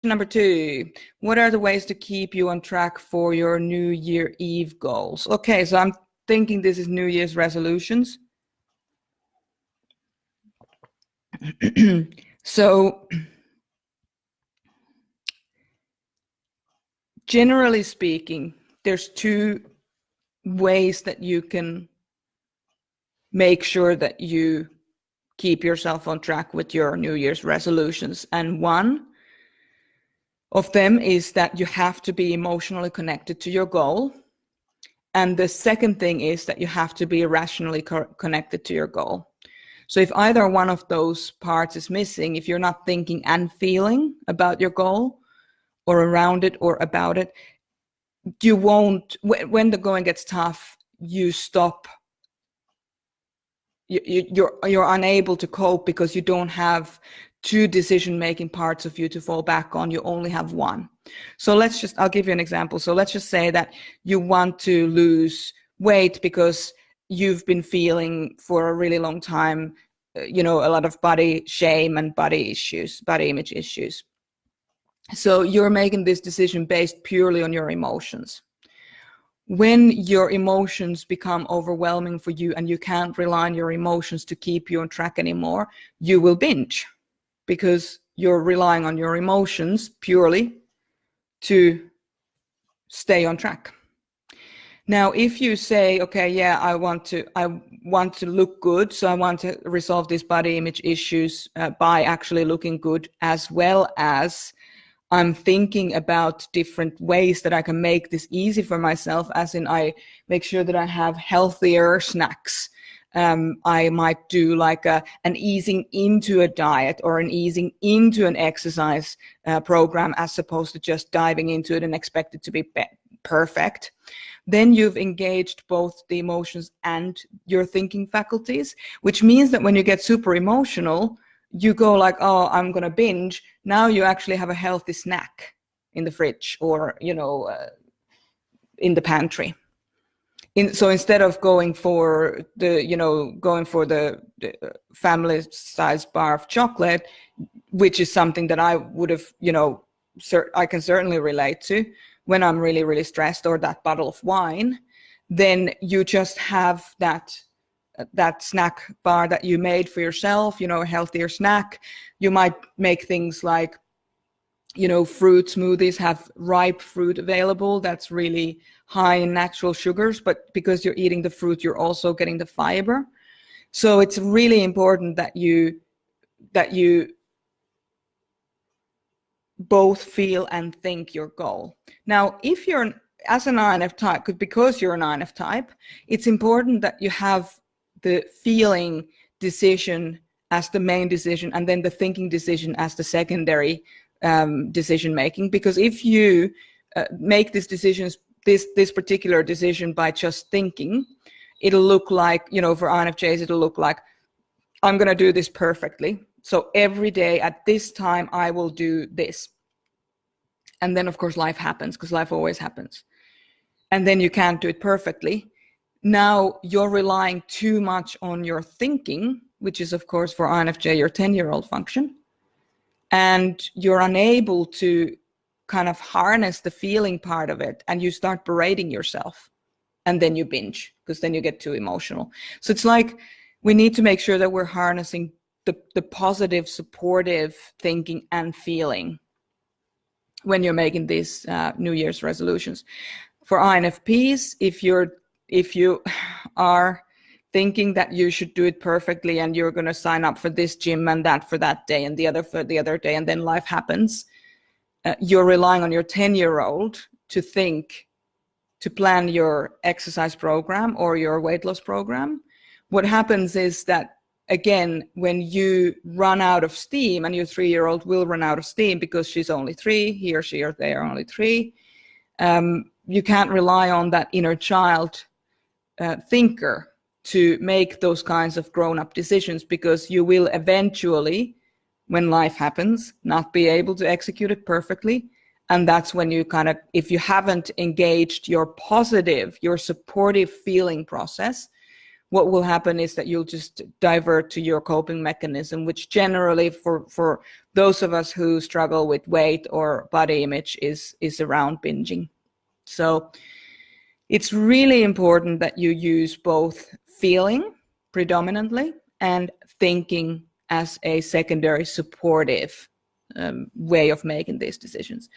number 2, what are the ways to keep you on track for your New Year Eve goals? Okay, so I'm thinking this is New Year's resolutions. So generally speaking, there's 2 ways that you can make sure that you keep yourself on track with your New Year's resolutions. And one of them is that you have to be emotionally connected to your goal. And the second thing is that you have to be rationally connected to your goal. So if either one of those parts is missing, if you're not thinking and feeling about your goal or around it or about it, you won't, when the going gets tough, you stop. You're unable to cope because you don't have 2 decision-making parts of you to fall back on. You only have one. So I'll give you an example. So let's just say that you want to lose weight because you've been feeling for a really long time, a lot of body shame and body image issues. So you're making this decision based purely on your emotions. When your emotions become overwhelming for you and you can't rely on your emotions to keep you on track anymore, you will binge because you're relying on your emotions purely to stay on track. Now, if you say, okay, yeah, I want to look good, so I want to resolve these body image issues by actually looking good, as well as I'm thinking about different ways that I can make this easy for myself, as in I make sure that I have healthier snacks. I might do like an easing into a diet or an easing into an exercise program, as opposed to just diving into it and expect it to be perfect. Then you've engaged both the emotions and your thinking faculties, which means that when you get super emotional, you go like, oh, I'm going to binge. Now you actually have a healthy snack in the fridge or, in the pantry. So instead of going for the family-sized bar of chocolate, which is something that I would have, I can certainly relate to when I'm really, really stressed, or that bottle of wine, then you just have that snack bar that you made for yourself, a healthier snack. You might make things like, fruit smoothies, have ripe fruit available that's really high in natural sugars, but because you're eating the fruit, you're also getting the fiber. So it's really important that you both feel and think your goal. Now, if you're as an INF type, because you're an INF type, it's important that you have the feeling decision as the main decision and then the thinking decision as the secondary decision making. Because if you make this particular decision by just thinking, it'll look like, for INFJs, it'll look like, I'm going to do this perfectly. So every day at this time, I will do this. And then, of course, life happens, because life always happens. And then you can't do it perfectly. Now you're relying too much on your thinking, which is, of course, for INFJ, your 10-year-old function. And you're unable to kind of harness the feeling part of it. And you start berating yourself. And then you binge, because then you get too emotional. So it's like we need to make sure that we're harnessing the positive, supportive thinking and feeling when you're making these New Year's resolutions. For INFPs, if you are thinking that you should do it perfectly and you're going to sign up for this gym and that for that day and the other for the other day, and then life happens, you're relying on your 10-year-old to plan your exercise program or your weight loss program. What happens is that, again, when you run out of steam, and your 3-year-old will run out of steam because she's only 3, he or she or they are only 3, you can't rely on that inner child thinker to make those kinds of grown-up decisions, because you will eventually, when life happens, not be able to execute it perfectly. And that's when you kind of, if you haven't engaged your supportive feeling process, what will happen is that you'll just divert to your coping mechanism, which generally for those of us who struggle with weight or body image is around binging. So it's really important that you use both feeling predominantly and thinking as a secondary supportive way of making these decisions.